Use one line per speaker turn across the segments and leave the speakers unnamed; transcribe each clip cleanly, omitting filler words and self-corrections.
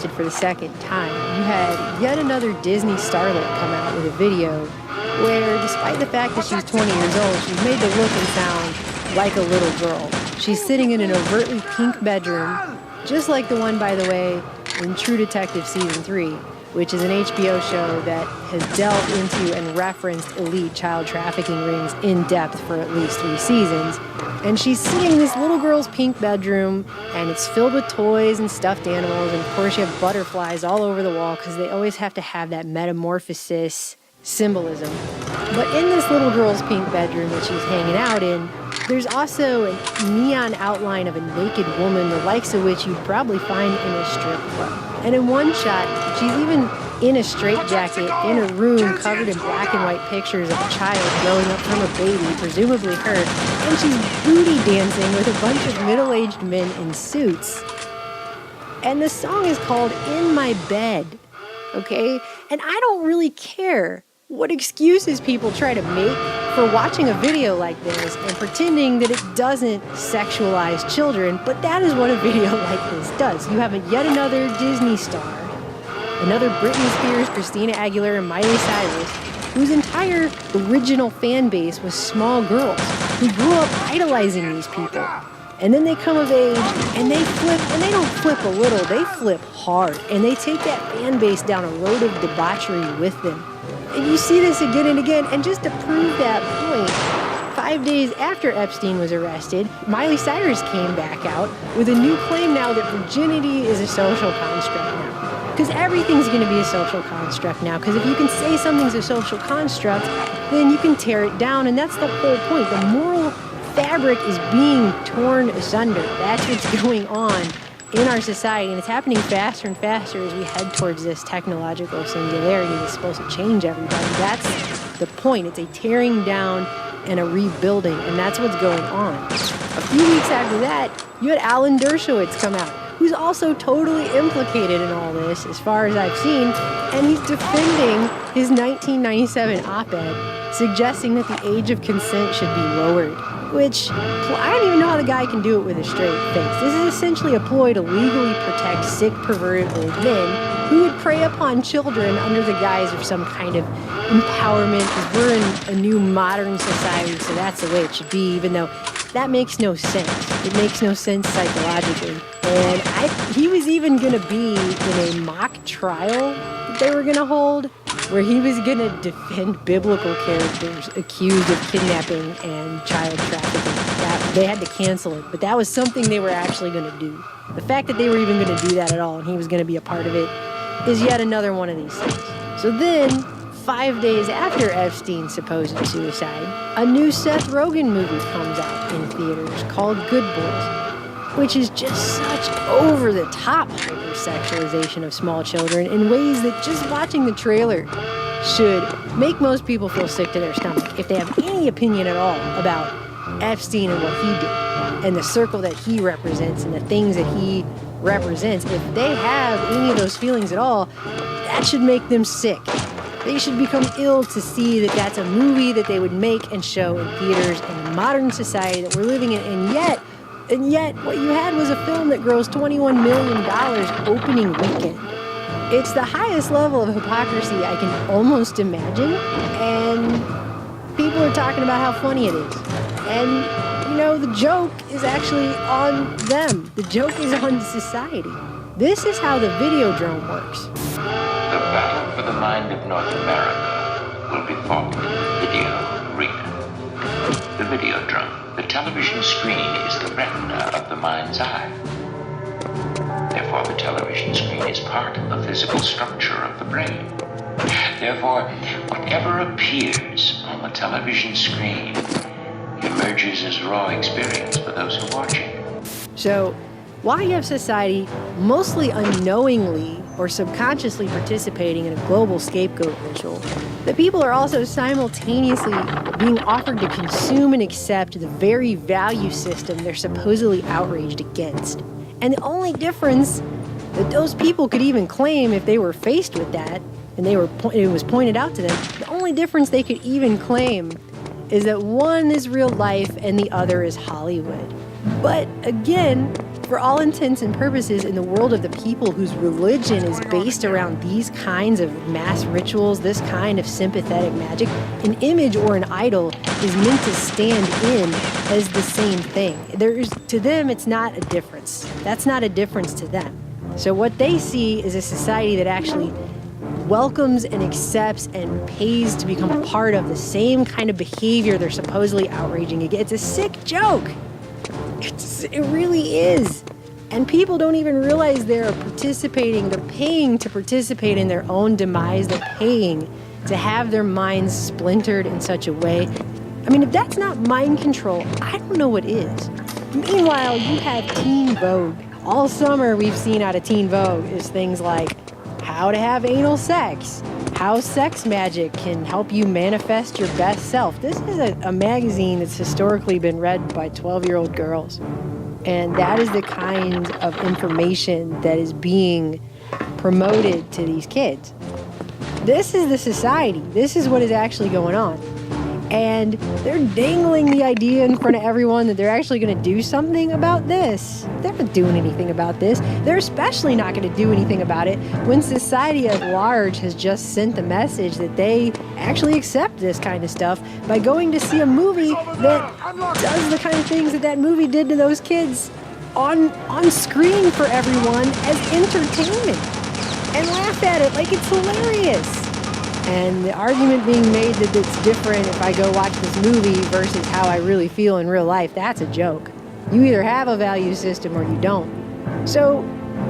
arrested for the second time, you had yet another Disney starlet come out with a video where, despite the fact that she's 20 years old, she's made to look and sound like a little girl. She's sitting in an overtly pink bedroom, just like the one, by the way, in True Detective Season 3, which is an HBO show that has delved into and referenced elite child trafficking rings in depth for at least 3 seasons. And she's sitting in this little girl's pink bedroom, and it's filled with toys and stuffed animals, and of course you have butterflies all over the wall because they always have to have that metamorphosis symbolism. But in this little girl's pink bedroom that she's hanging out in, there's also a neon outline of a naked woman, the likes of which you'd probably find in a strip club. And in one shot, she's even in a straitjacket in a room covered in black and white pictures of a child growing up from a baby, presumably her, and she's booty dancing with a bunch of middle-aged men in suits. And the song is called In My Bed, okay? And I don't really care what excuses people try to make for watching a video like this and pretending that it doesn't sexualize children, but that is what a video like this does. You have yet another Disney star, another Britney Spears, Christina Aguilera, and Miley Cyrus, whose entire original fan base was small girls who grew up idolizing these people. And then they come of age and they flip, and they don't flip a little, they flip hard, and they take that fan base down a road of debauchery with them. And you see this again and again, and just to prove that point, 5 days after Epstein was arrested, Miley Cyrus came back out with a new claim now that virginity is a social construct now. Because everything's going to be a social construct now, because if you can say something's a social construct, then you can tear it down, and that's the whole point. The moral fabric is being torn asunder. That's what's going on in our society, and it's happening faster and faster as we head towards this technological singularity that's supposed to change everybody. That's the point. It's a tearing down and a rebuilding, and that's what's going on. A few weeks after that, you had Alan Dershowitz come out, who's also totally implicated in all this, as far as I've seen, and he's defending his 1997 op-ed, suggesting that the age of consent should be lowered. Which, I don't even know how the guy can do it with a straight face. This is essentially a ploy to legally protect sick, perverted old men who would prey upon children under the guise of some kind of empowerment, because we're in a new modern society, so that's the way it should be, even though that makes no sense. It makes no sense psychologically. And he was even going to be in a mock trial that they were going to hold, where he was going to defend biblical characters accused of kidnapping and child trafficking. They had to cancel it, but that was something they were actually going to do. The fact that they were even going to do that at all and he was going to be a part of it is yet another one of these things. So then, 5 days after Epstein's supposed suicide, a new Seth Rogen movie comes out in theaters called Good Boys, which is just such over-the-top hypersexualization of small children in ways that just watching the trailer should make most people feel sick to their stomach if they have any opinion at all about Epstein and what he did and the circle that he represents and the things that he represents. If they have any of those feelings at all, that should make them sick. They should become ill to see that that's a movie that they would make and show in theaters in the modern society that we're living in, and yet, what you had was a film that grossed $21 million opening weekend. It's the highest level of hypocrisy I can almost imagine, and people are talking about how funny it is. And, you know, the joke is actually on them. The joke is on society. This is how the Videodrome works.
The battle for the mind of North America will be fought in the video arena. The Videodrome, the television screen, is the retina of the mind's eye. Therefore, the television screen is part of the physical structure of the brain. Therefore, whatever appears on the television screen emerges as raw experience for those who watch it.
So, while you have society mostly unknowingly or subconsciously participating in a global scapegoat ritual, the people are also simultaneously being offered to consume and accept the very value system they're supposedly outraged against. And the only difference that those people could even claim if they were faced with that, and it was pointed out to them, the only difference they could even claim is that one is real life and the other is Hollywood. But again, For all intents and purposes, in the world of the people whose religion is based around these kinds of mass rituals, this kind of sympathetic magic, an image or an idol is meant to stand in as the same thing. To them, it's not a difference. That's not a difference to them. So what they see is a society that actually welcomes and accepts and pays to become a part of the same kind of behavior they're supposedly outraging against. It's a sick joke. It really is. And people don't even realize they're participating, they're paying to participate in their own demise, they're paying to have their minds splintered in such a way. I mean, if that's not mind control, I don't know what is. Meanwhile, you have Teen Vogue. All summer we've seen out of Teen Vogue is things like how to have anal sex, how sex magic can help you manifest your best self. This is a magazine that's historically been read by 12-year-old girls. And that is the kind of information that is being promoted to these kids. This is the society. This is what is actually going on. And they're dangling the idea in front of everyone that they're actually going to do something about this. They're not doing anything about this. They're especially not going to do anything about it when society at large has just sent the message that they actually accept this kind of stuff by going to see a movie that does the kind of things that movie did to those kids on screen for everyone as entertainment and laugh at it like it's hilarious. And the argument being made that it's different if I go watch this movie versus how I really feel in real life, that's a joke. You either have a value system or you don't. So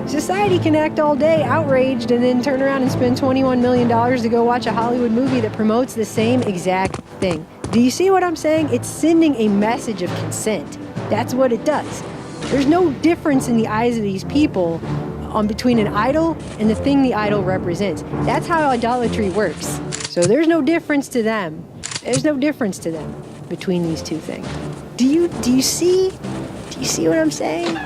society can act all day outraged and then turn around and spend $21 million to go watch a Hollywood movie that promotes the same exact thing. Do you see what I'm saying? It's sending a message of consent. That's what it does. There's no difference in the eyes of these people between an idol and the thing the idol represents. That's how idolatry works. So there's no difference to them. There's no difference to them between these two things. Do you see what I'm saying?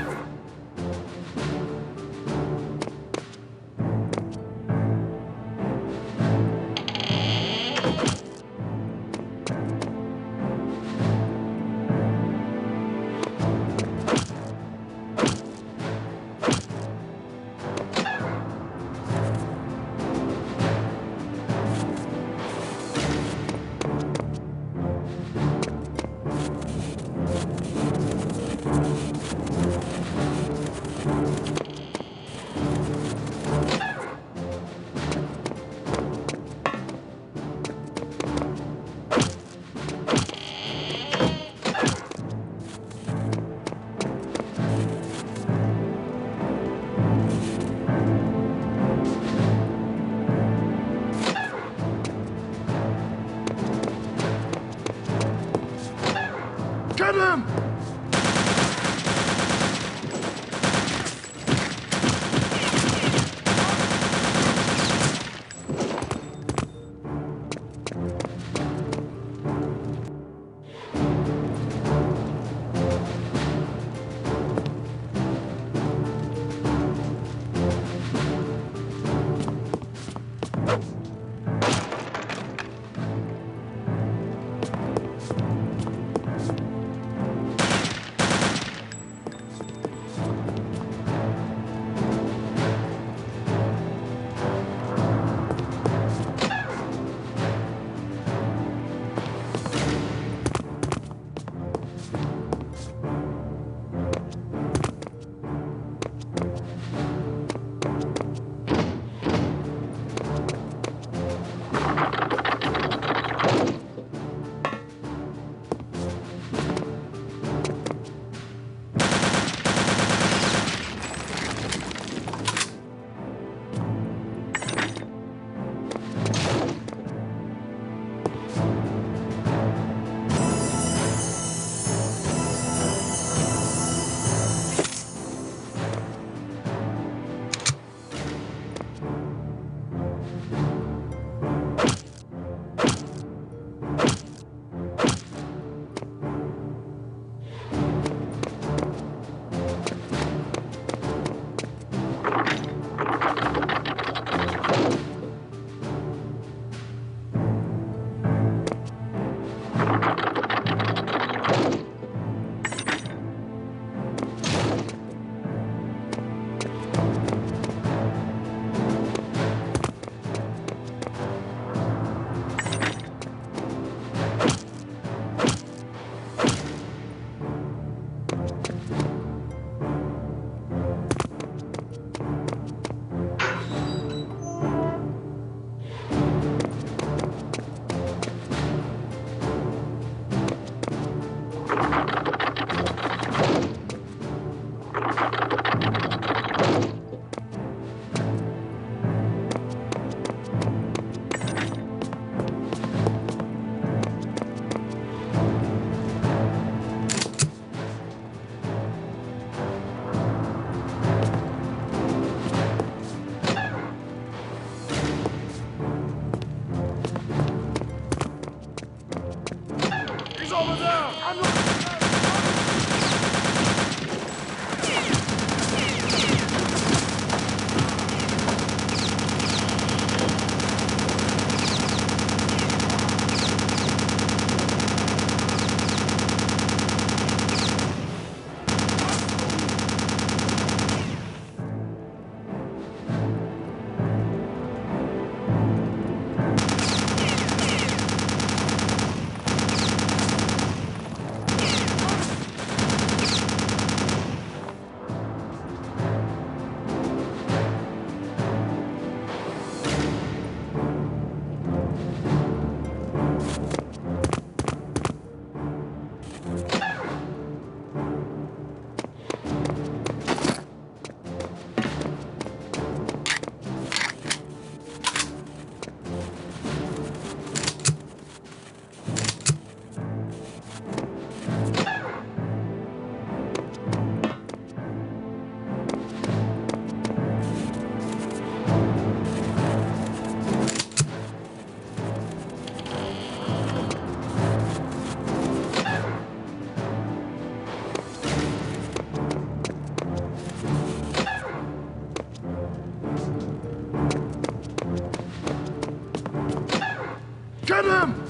Get him!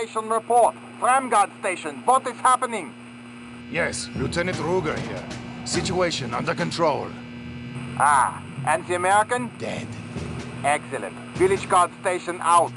Station report. Framguard Station, what is happening?
Yes, Lieutenant Ruger here. Situation under control.
Ah, and the American?
Dead.
Excellent. Village Guard Station out.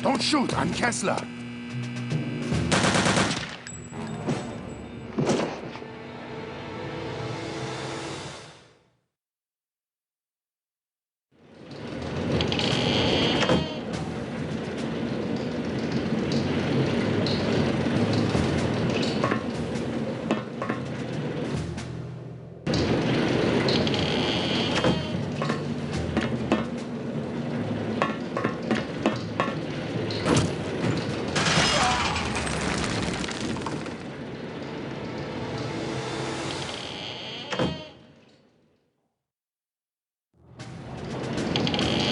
Don't shoot, I'm Kessler.